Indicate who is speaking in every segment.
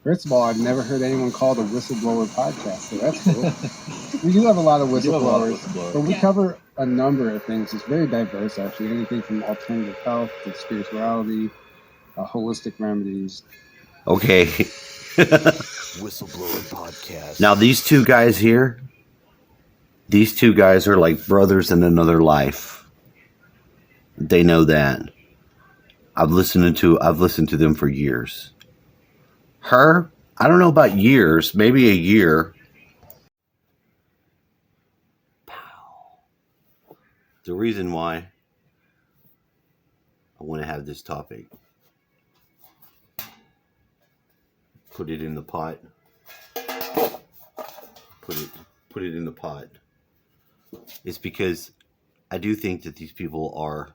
Speaker 1: First of all, I've never heard anyone call it a whistleblower podcast, so that's cool. We do have a lot of whistleblowers, but we cover a number of things. It's very diverse, actually. Anything from alternative health to spirituality, holistic remedies.
Speaker 2: Okay.
Speaker 3: Whistleblower podcast.
Speaker 2: Now, these two guys here, these two guys are like brothers in another life. They know that. I've listened to them for years. Her, I don't know about years, maybe a year. Pow. The reason why I want to have this topic, put it in the pot. Put it in the pot. It's because I do think that these people are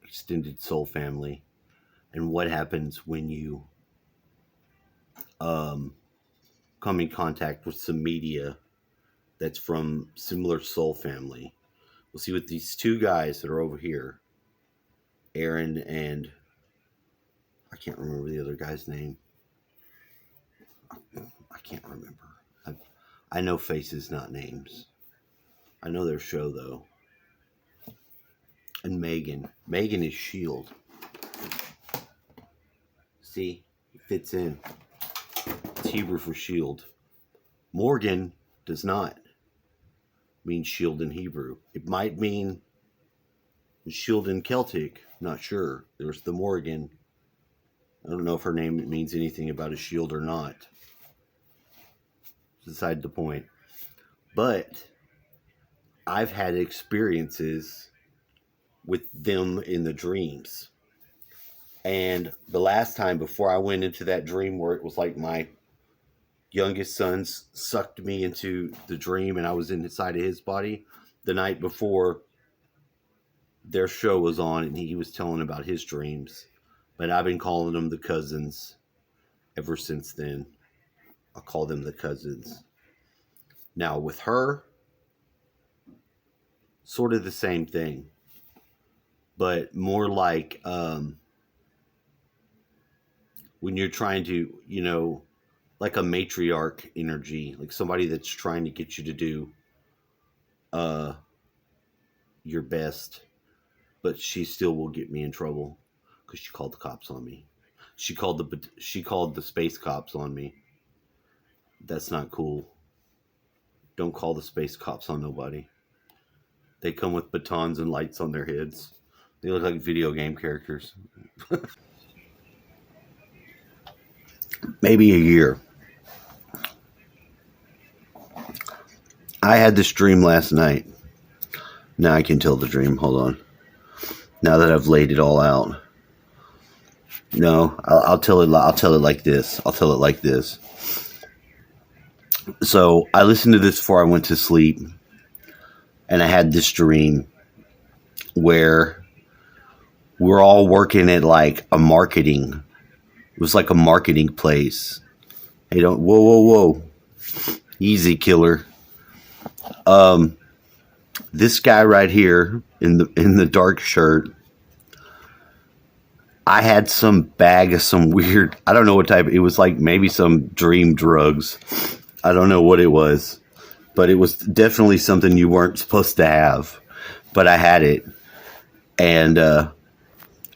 Speaker 2: extended soul family, and what happens when you come in contact with some media that's from similar soul family. We'll see with these two guys that are over here, Aaron and I can't remember the other guy's name. I can't remember. I know faces, not names. I know their show though. And Megan is Shield. See, it fits in. It's Hebrew for shield. Morgan does not mean shield in Hebrew. It might mean shield in Celtic. Not sure. There's the Morgan. I don't know if her name means anything about a shield or not. Beside the point. But I've had experiences with them in the dreams. And the last time before I went into that dream where it was like my youngest son sucked me into the dream and I was inside of his body, the night before their show was on and he was telling about his dreams. But I've been calling them the cousins ever since then. I'll call them the cousins. Now with her, sort of the same thing, but more like when you're trying to, like a matriarch energy, like somebody that's trying to get you to do your best, but she still will get me in trouble because she called the cops on me. She called the space cops on me. That's not cool. Don't call the space cops on nobody. They come with batons and lights on their heads. They look like video game characters. Maybe a year. I had this dream last night. Now I can tell the dream. Hold on. Now that I've laid it all out. No, I'll tell it like this. I'll tell it like this. So I listened to this before I went to sleep. And I had this dream where we're all working at like a marketing. It was like a marketing place. Hey, whoa. Easy, killer. This guy right here in the dark shirt, I had some bag of some weird, I don't know what type, it was like maybe some dream drugs. I don't know what it was, but it was definitely something you weren't supposed to have, but I had it. And,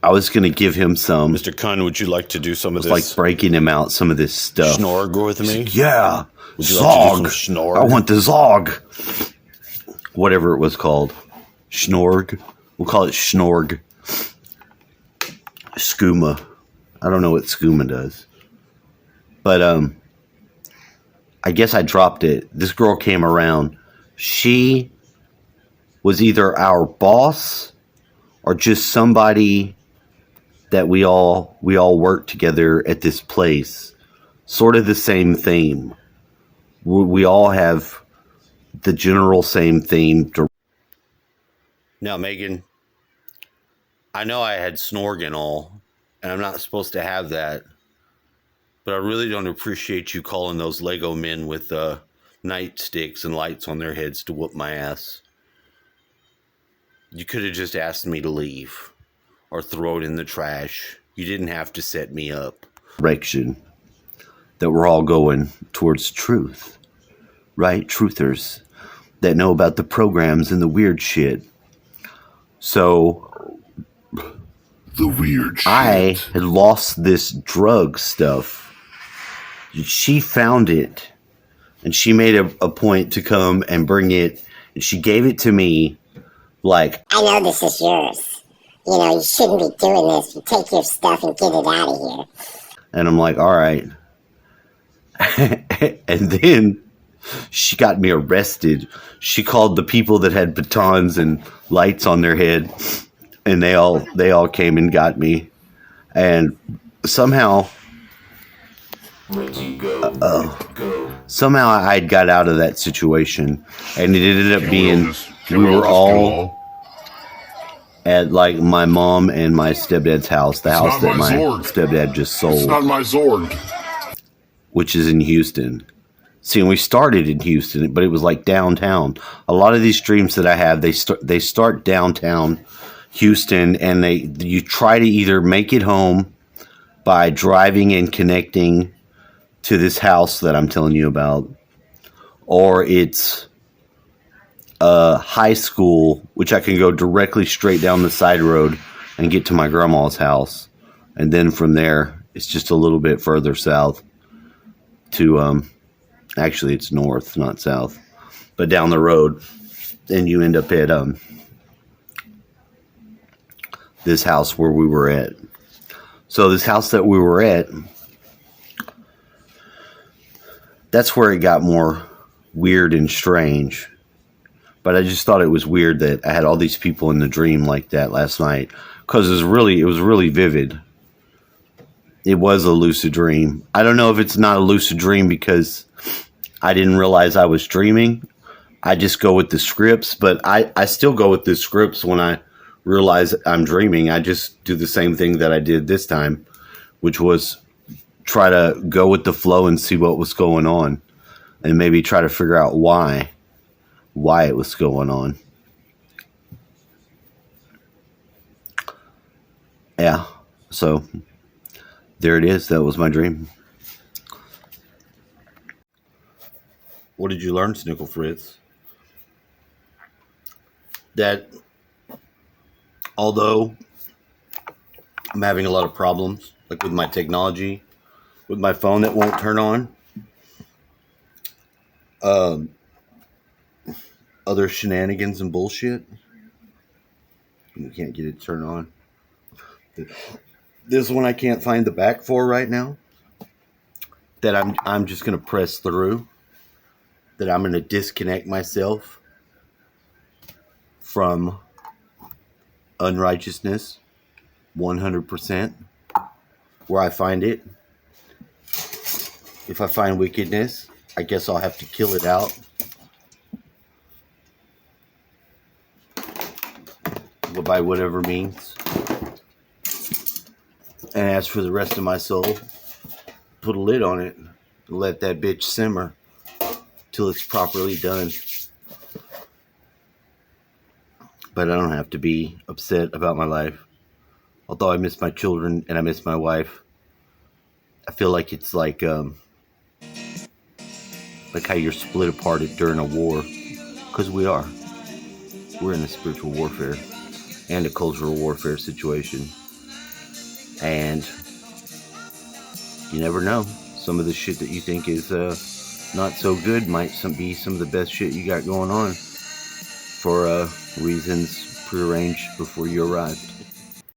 Speaker 2: I was going to give him some.
Speaker 3: Mr. Kun, would you like to do some of this?
Speaker 2: Like breaking him out some of this stuff.
Speaker 3: Schnorg with me?
Speaker 2: Yeah.
Speaker 3: Would you
Speaker 2: Zog.
Speaker 3: like to do some Schnorg?
Speaker 2: I want the Zog. Whatever it was called. Schnorg. We'll call it Schnorg. Skooma. I don't know what skooma does. But I guess I dropped it. This girl came around. She was either our boss or just somebody that we all work together at this place. Sort of the same theme. We all have the general same theme. Now, Megan, I know I had Snorg and all, and I'm not supposed to have that, but I really don't appreciate you calling those Lego men with nightsticks and lights on their heads to whoop my ass. You could have just asked me to leave or throw it in the trash. You didn't have to set me up. direction, that we're all going towards truth, right? Truthers that know about the programs and the weird shit. So
Speaker 4: the weird shit.
Speaker 2: I had lost this drug stuff. She found it, and she made a point to come and bring it, and she gave it to me like,
Speaker 5: I know this is yours. You know, you shouldn't be doing this. You take your stuff and get it out of here.
Speaker 2: and I'm like, all right. And then she got me arrested. She called the people that had batons and lights on their head, and they all came and got me. And somehow I got out of that situation, and it ended up being we were all at like my mom and my stepdad's house, the house that my stepdad just sold.
Speaker 4: It's not my Zorg.
Speaker 2: Which is in Houston. See, and we started in Houston, but it was like downtown. A lot of these dreams that I have, they start downtown Houston, and you try to either make it home by driving and connecting to this house that I'm telling you about, or it's a high school, which I can go directly straight down the side road and get to my grandma's house, and then from there it's just a little bit further south to actually it's north, not south, but down the road, and you end up at this house where we were at. So this house that we were at, that's where it got more weird and strange. But I just thought it was weird that I had all these people in the dream like that last night, because it was really vivid. It was a lucid dream. I don't know if it's not a lucid dream because I didn't realize I was dreaming. I just go with the scripts, but I still go with the scripts when I realize I'm dreaming. I just do the same thing that I did this time, which was try to go with the flow and see what was going on, and maybe try to figure out why it was going on. Yeah, so there it is. That was my dream. What did you learn, Snickle Fritz? That although I'm having a lot of problems, like with my technology, with my phone that won't turn on, other shenanigans and bullshit, we can't get it to turn on. This one I can't find the back for right now, that I'm just going to press through, that I'm going to disconnect myself from unrighteousness 100%, where I find it. If I find wickedness, I guess I'll have to kill it out. By whatever means. And as for the rest of my soul, put a lid on it and let that bitch simmer till it's properly done. But I don't have to be upset about my life. Although I miss my children and I miss my wife, I feel like it's like how you're split apart during a war. Because we are. We're in a spiritual warfare and a cultural warfare situation. And you never know. Some of the shit that you think is not so good might be some of the best shit you got going on for reasons prearranged before you arrived.